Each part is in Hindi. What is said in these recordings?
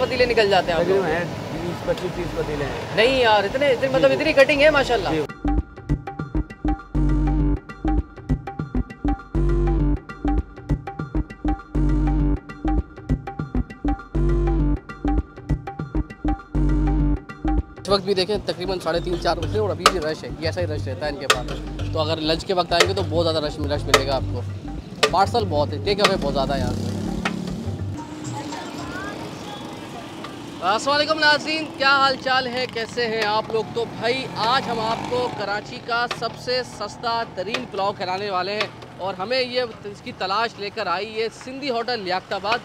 पतीले निकल जाते हैं? तकरीबन 20-25-30 पतीले हैं। नहीं यार, इतने मतलब इतनी कटिंग है माशाल्लाह। इस वक्त भी देखें तकरीबन 3:30-4 बजे और अभी भी रश है। ये ऐसा ही रश रहता है इनके पास। तो अगर लंच के वक्त आएंगे तो बहुत ज़्यादा रश मिलेगा आपको। पार्सल बहुत है, टेक अवे बहुत ज़्यादा है यहाँ से। अस्सलाम वालेकुम नाज़रीन, क्या हाल चाल है, कैसे हैं आप लोग? तो भाई आज हम आपको कराची का सबसे सस्ता तरीन पुलाव खिलाने वाले हैं और हमें ये इसकी तलाश लेकर आई है सिंधी होटल लियाकताबाद,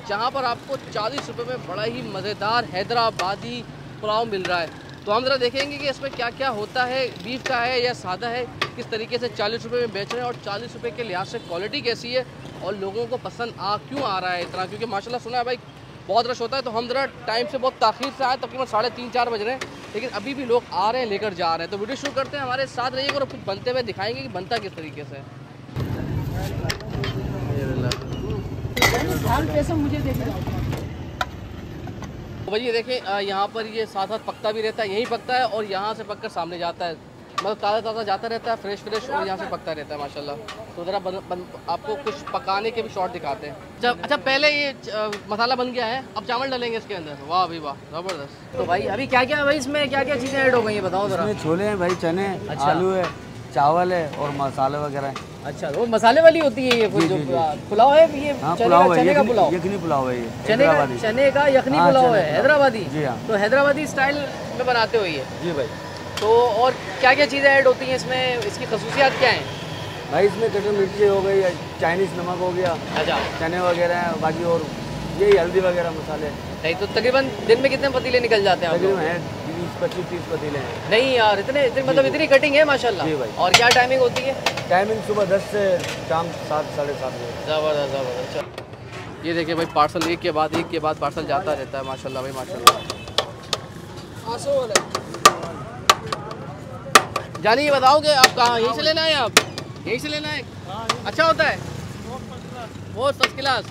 जहाँ पर आपको 40 रुपये में बड़ा ही मज़ेदार हैदराबादी पुलाव मिल रहा है। तो हम ज़रा देखेंगे कि इसमें क्या क्या होता है, बीफ का है या सादा है, किस तरीके से 40 रुपये में बेच रहे हैं और 40 रुपये के लिहाज से क्वालिटी कैसी है और लोगों को पसंद क्यों आ रहा है इतना, क्योंकि माशाल्लाह सुना है भाई बहुत रश होता है। तो हम ज़रा टाइम से बहुत ताख़ीर से आए, तकरीबन 3:30-4 बज रहे हैं, लेकिन अभी भी लोग आ रहे हैं, लेकर जा रहे हैं। तो वीडियो शुरू करते हैं, हमारे साथ रहिएगा और कुछ बनते हुए दिखाएंगे कि बनता किस तरीके से। तो भाई ये देखें, यहाँ पर ये साथ साथ पकता भी रहता है, यहीं पकता है और यहाँ से पककर सामने जाता है, मतलब ताज़ा जाता रहता है, फ्रेश और यहाँ से पकता रहता है माशाल्लाह। तो ज़रा आपको कुछ पकाने के भी शॉट दिखाते हैं। अच्छा, पहले ये मसाला बन गया है, अब चावल डालेंगे इसके अंदर। वाह भाई वाह, ज़बरदस्त। तो भाई अभी क्या क्या भाई इसमें क्या क्या चीज़ें ऐड हो गई हैं, बताओ ज़रा। छोले हैं भाई, चने, आलू है, चावल है और मसाले वगैरह है। अच्छा, वो मसाले वाली होती है ये जो पुलाव है, ये चने का पुलाव, यखनी पुलाव है ये, चने का यखनी पुलाव है हैदराबादी। जी हाँ, तो हैदराबादी स्टाइल में बनाते हो ये? जी भाई। तो और क्या क्या चीज़ें ऐड होती हैं इसमें, इसकी खसूसियात क्या हैं भाई? इसमें कटन मिर्ची हो गई, चाइनीज़ नमक हो गया, अच्छा, चने वगैरह हैं, बाकी और यही हल्दी वगैरह मसाले। नहीं तो तकरीबन दिन में कितने पतीले निकल जाते हैं? तकरीबन 20-25-30 पतीले हैं। नहीं यार, इतने मतलब इतनी कटिंग है माशाल्लाह। जी भाई। और क्या टाइमिंग होती है? टाइमिंग सुबह 10 से शाम 7-7:30 बजे। ज़बरदस्त। ये देखिए भाई, पार्सल एक के बाद पार्सल जाता रहता है माशाल्लाह भाई, माशाल्लाह। जानी ये बताओगे आप कहाँ, यहीं से लेना है? आप यहीं से लेना है? अच्छा होता है बहुत फर्स्ट क्लास।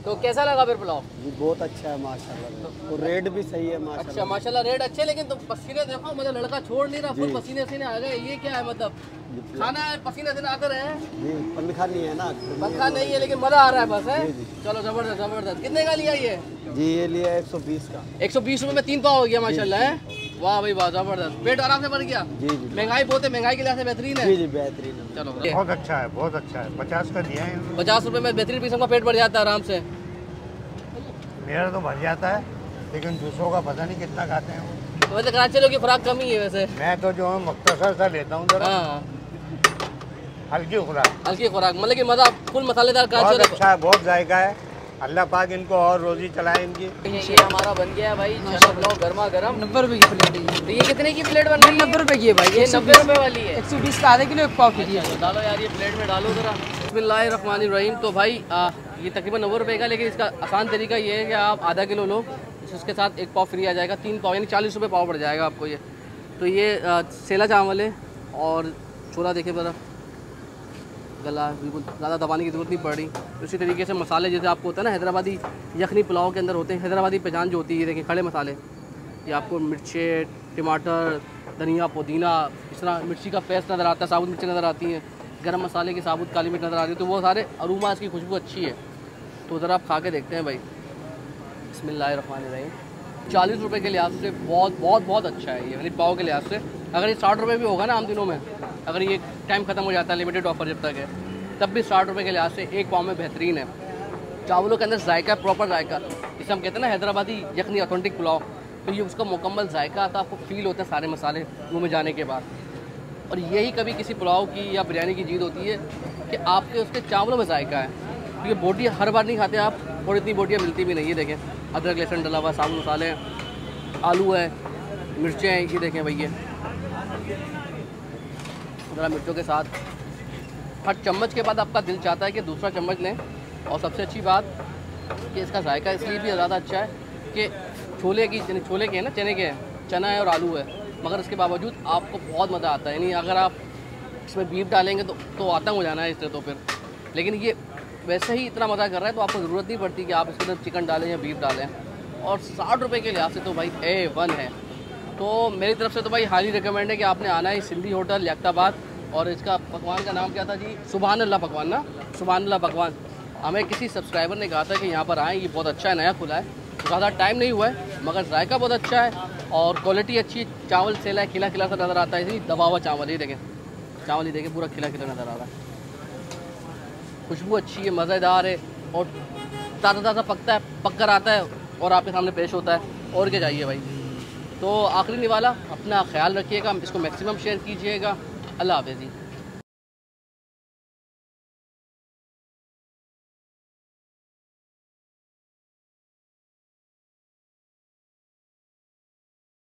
तो कैसा लगा फिर पुलाव? जी बहुत अच्छा है माशाल्लाह, और रेट भी सही है माशाल्लाह। अच्छा माशाल्लाह, रेट अच्छे, लेकिन तो पसीने देखो, मतलब लड़का छोड़ नहीं रहा, फुल पसीने से आ गए। ये क्या है, मतलब खाना है पसीने से आकर है जी, पंखा नहीं है ना, पंखा नहीं है, लेकिन मज़ा आ रहा है बस है। चलो ज़बरदस्त। कितने का लिया ये? जी ये लिया 120 का। 120 रुपये में 3 पाव हो गया माशाल्लाह है। वाह भाई वाह, ज़बरदस्त। पेट आराम से भर गया। जी जी, महंगाई बहुत है, महंगाई के लिहाज से बेहतरीन है। जी जी बेहतरीन है। चलो बहुत अच्छा है, बहुत अच्छा है। 50 का दिया है। 50 रुपये में बेहतरीन पीस का पेट भर जाता है आराम से। मेरा तो भर जाता है, लेकिन दूसरों का पता नहीं कितना खाते हैं। तो वैसे कराची लोग की खुराक कम ही है वैसे। मैं तो जो है मुख्तसर सा लेता हूँ, हाँ, हल्की खुराक, मतलब कि मज़ा फुल मसालेदार बहुत अच्छा है, बहुत जायका है। अल्लाह पाक इनको और रोजी चलाए इनकी। ये हमारा बन गया है भाई चना पुलाव गर्मा गर्म। 90 रुपये की प्लेट है। तो ये कितने की प्लेट बन रही है? 90 रुपये की है भाई। ये 90 रुपये वाली है। 120 का आधे किलो 1 पाव की है। डालो यार, ये प्लेट में डालो ज़रा। बिस्मिल्लाहिर्रहमानिर्रहीम। तो भाई ये तकरीबन 90 रुपये का, लेकिन इसका आसान तरीका ये है कि आप आधा किलो लो, उसके साथ 1 पाव फ्री आ जाएगा, 3 पाव यानी 40 रुपये पाव पड़ जाएगा आपको ये। तो ये सेला चावल है और छोला देखिए ज़रा, गला बिल्कुल ज़्यादा दबाने की ज़रूरत नहीं पड़ रही। उसी तरीके से मसाले जैसे आपको होता है ना हैदराबादी यखनी पुलाव के अंदर होते हैं, हैदराबादी पहचान जो होती है, ये देखिए खड़े मसाले, ये आपको मिर्चे, टमाटर, धनिया, पुदीना, इस तरह मिर्ची का पेस्ट नज़र आता है, साबुत मिर्ची नज़र आती हैं, गरम मसाले की साबुत काली मिर्च नज़र आ रही है। तो वो सारे अरोमा, इसकी खुशबू अच्छी है। तो ज़रा आप खा के देखते हैं भाई। बिस्मिल्लाहिर्रहमानिर्रहीम। 40 रुपये के लिहाज से बहुत अच्छा है ये, यानी पाव के लिहाज से। अगर ये 60 रुपये भी होगा ना आम दिनों में, अगर ये टाइम ख़त्म हो जाता है, लिमिटेड ऑफर जब तक है, तब भी 60 रुपये के लिहाज से 1 पाव में बेहतरीन है। चावलों के अंदर जायका, प्रॉपर जायका, जिसे हम कहते हैं ना हैदराबादी यखनी ऑथेंटिक पुलाव, तो ये उसका मुकम्मल जायका आता है, आपको फील होता है सारे मसाले मुँह में जाने के बाद। और यही कभी किसी पुलाव की या बिरयानी की जीत होती है कि आपके उसके चावलों में जायका है, क्योंकि बोटी हर बार नहीं खाते आप, और इतनी बोटियाँ मिलती भी नहीं। ये देखें, अदरक लहसुन डला हुआ, साबुत मसाले हैं, आलू है, मिर्चें हैं, ये देखें भैया ज़रा मिर्चों के साथ। हर चम्मच के बाद आपका दिल चाहता है कि दूसरा चम्मच लें। और सबसे अच्छी बात कि इसका जायका इसलिए भी ज़्यादा अच्छा है कि छोले के हैं ना, चने के हैं, चना है और आलू है, मगर इसके बावजूद आपको बहुत मज़ा आता है। यानी अगर आप इसमें बीफ डालेंगे तो आतंक हो जाना है इससे तो फिर, लेकिन ये वैसे ही इतना मज़ा कर रहा है तो आपको ज़रूरत नहीं पड़ती कि आप इसके अंदर चिकन डालें या बीफ डालें। और 60 रुपये के लिहाज से तो भाई A1 है। तो मेरी तरफ से तो भाई हाईली रिकमेंड है कि आपने आना है सिंधी होटल याक्ताबाद। और इसका पकवान का नाम क्या था जी? सुभान अल्लाह पकवान ना, सुभान अल्लाह पकवान। हमें किसी सब्सक्राइबर ने कहा था कि यहाँ पर आएँ, ये बहुत अच्छा है, नया खुला है, ज़्यादा टाइम नहीं हुआ है मगर जायका बहुत अच्छा है और क्वालिटी अच्छी है। चावल सेला है, खिला खिला सा नज़र आता है, इसलिए दबा हुआ चावल, ये देखें चावल, ही देखें पूरा खिला खिला नज़र आ रहा है। खुशबू अच्छी है, मज़ेदार है और ताज़ा ताज़ा पकता है, पक कर आता है और आपके सामने पेश होता है। और क्या चाहिए भाई। तो आखिरी निवाला, अपना ख्याल रखिएगा, इसको मैक्सिमम शेयर कीजिएगा। अल्लाह हाफ़िज़ जी।